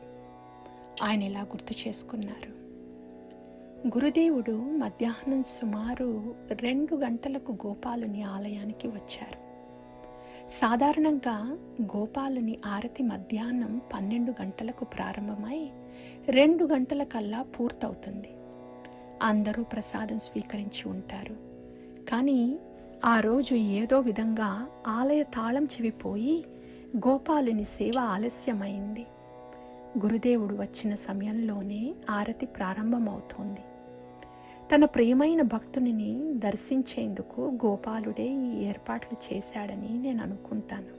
ఆయన ఇలా గుర్తు చేసుకున్నారు. గురుదేవుడు మధ్యాహ్నం సుమారు 2 గంటలకు గోపాలుని ఆలయానికి వచ్చారు. సాధారణంగా గోపాలుని ఆరతి మధ్యాహ్నం 12 గంటలకు ప్రారంభమై 2 గంటలకల్లా పూర్తవుతుంది. అందరూ ప్రసాదం స్వీకరించి ఉంటారు. కానీ ఆ రోజు ఏదో విధంగా ఆలయ తాళం చెవిపోయి గోపాలుని సేవ ఆలస్యమైంది. గురుదేవుడు వచ్చిన సమయంలోనే ఆరతి ప్రారంభమవుతోంది. తన ప్రియమైన భక్తుని దర్శించేందుకు గోపాలుడే ఈ ఏర్పాట్లు చేశాడని నేను అనుకుంటాను.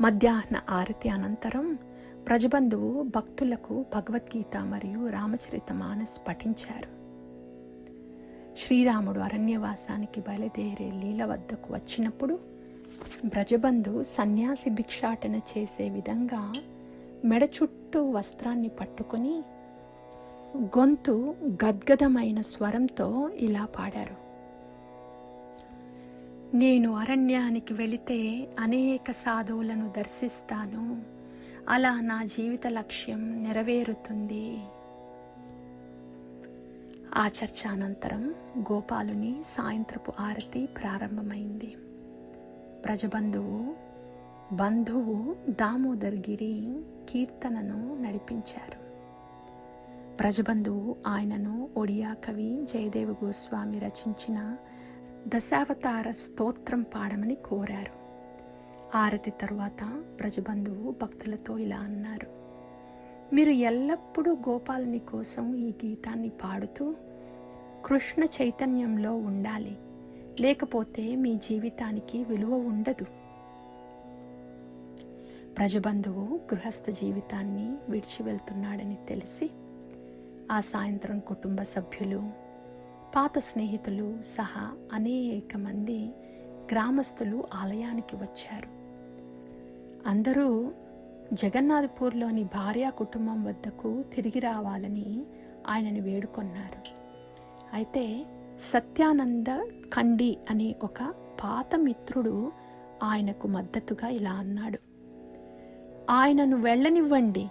మధ్యాహ్న ఆరతి అనంతరం బ్రజబంధువు భక్తులకు భగవద్గీత మరియు రామచరితమానస్ పఠించారు. శ్రీరాముడు అరణ్యవాసానికి బయలుదేరే లీల వద్దకు వచ్చినప్పుడు బ్రజబంధు సన్యాసి భిక్షాటన చేసే విధంగా మెడ చుట్టూ వస్త్రాన్ని పట్టుకొని గొంతు గద్గదమైన స్వరంతో ఇలా పాడారు. నేను అరణ్యానికి వెళితే అనేక సాధువులను దర్శిస్తాను. అలా నా జీవిత లక్ష్యం నెరవేరుతుంది. ఆ చర్చ అనంతరం గోపాలుని సాయంత్రపు ఆరతి ప్రారంభమైంది. బంధువు దామోదర్ గిరి కీర్తనను నడిపించారు. బ్రజబంధువు ఆయనను ఒడియా కవి జయదేవ గోస్వామి రచించిన దశావతార స్తోత్రం పాడమని కోరారు. ఆరతి తరువాత బ్రజబంధువు భక్తులతో ఇలా అన్నారు. మీరు ఎల్లప్పుడూ గోపాలుని కోసం ఈ గీతాన్ని పాడుతూ కృష్ణ చైతన్యంలో ఉండాలి. లేకపోతే మీ జీవితానికి విలువ ఉండదు. బ్రజబంధువు గృహస్థ జీవితాన్ని విడిచి వెళ్తున్నాడని తెలిసి ఆ సాయంత్రం కుటుంబ సభ్యులు, పాత స్నేహితులు సహా అనేక మంది గ్రామస్తులు ఆలయానికి వచ్చారు. అందరూ జగన్నాథపూర్లోని భార్యా కుటుంబం వద్దకు తిరిగి రావాలని ఆయనను వేడుకొన్నారు. అయితే సత్యానంద ఖండి అనే ఒక పాత మిత్రుడు ఆయనకు మద్దతుగా ఇలా అన్నాడు. ఆయనను వెళ్ళనివ్వండి.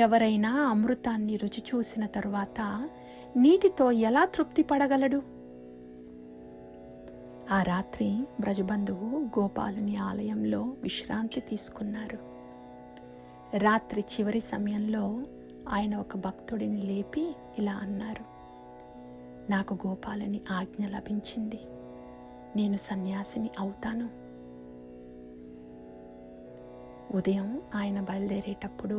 ఎవరైనా అమృతాన్ని రుచి చూసిన తరువాత నీటితో ఎలా తృప్తి పడగలడు? ఆ రాత్రి బ్రజబంధువు గోపాలుని ఆలయంలో విశ్రాంతి తీసుకున్నారు. రాత్రి చివరి సమయంలో ఆయన ఒక భక్తుడిని లేపి ఇలా అన్నారు. నాకు గోపాలుని ఆజ్ఞ లభించింది. నేను సన్యాసిని అవుతాను. ఉదయం ఆయన బయలుదేరేటప్పుడు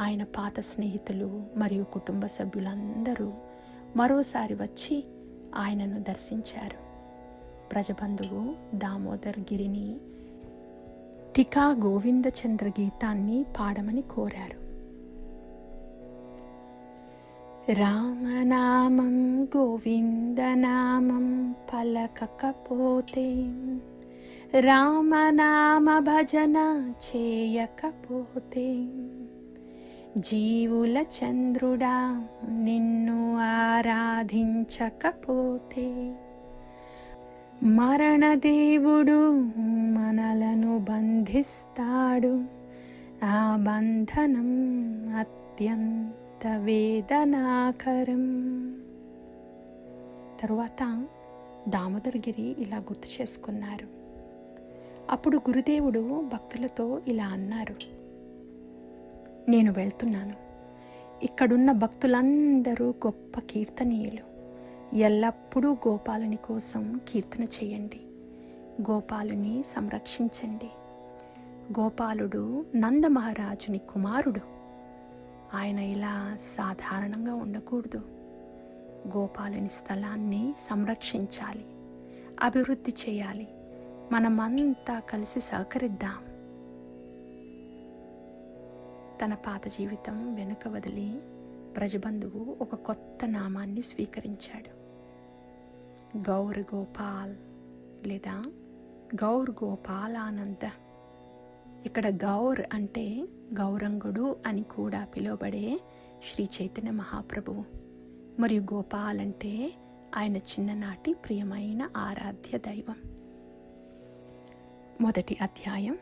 ఆయన పాత స్నేహితులు మరియు కుటుంబ సభ్యులందరూ మరోసారి వచ్చి ఆయనను దర్శించారు. బ్రజబంధువు దామోదర్ గిరిని టికా గోవిందచంద్ర గీతాన్ని పాడమని కోరారు. రామనామం గోవిందనామం పలకకపోతే, రామనామ భజన చేయకపోతే, జీవుల చంద్రుడా నిన్ను ఆరాధించకపోతే, మరణదేవుడు మనలను బంధిస్తాడు. ఆ బంధనం అత్యంత వేదనాకరం. తరువాత దామోదరగిరి ఇలా గుర్తు చేసుకున్నారు. అప్పుడు గురుదేవుడు భక్తులతో ఇలా అన్నారు. నేను వెళ్తున్నాను. ఇక్కడున్న భక్తులందరూ గొప్ప కీర్తనీయులు. ఎల్లప్పుడూ గోపాలుని కోసం కీర్తన చేయండి. గోపాలుని సంరక్షించండి. గోపాలుడు నందమహారాజుని కుమారుడు. ఆయన ఇలా సాధారణంగా ఉండకూడదు. గోపాలుని స్థలాన్ని సంరక్షించాలి. అభివృద్ధి చేయాలి. మనమంతా కలిసి సహకరిద్దాం. తన పాత జీవితం వెనుక వదిలి బ్రజబంధువు ఒక కొత్త నామాన్ని స్వీకరించాడు. గౌర్ గోపాల్ లేదా గౌర్ గోపాలానంద. ఇక్కడ గౌర్ అంటే గౌరంగుడు అని కూడా పిలువబడే శ్రీ చైతన్య మహాప్రభువు, మరియు గోపాల్ అంటే ఆయన చిన్ననాటి ప్రియమైన ఆరాధ్య దైవం. మొదటి అధ్యాయం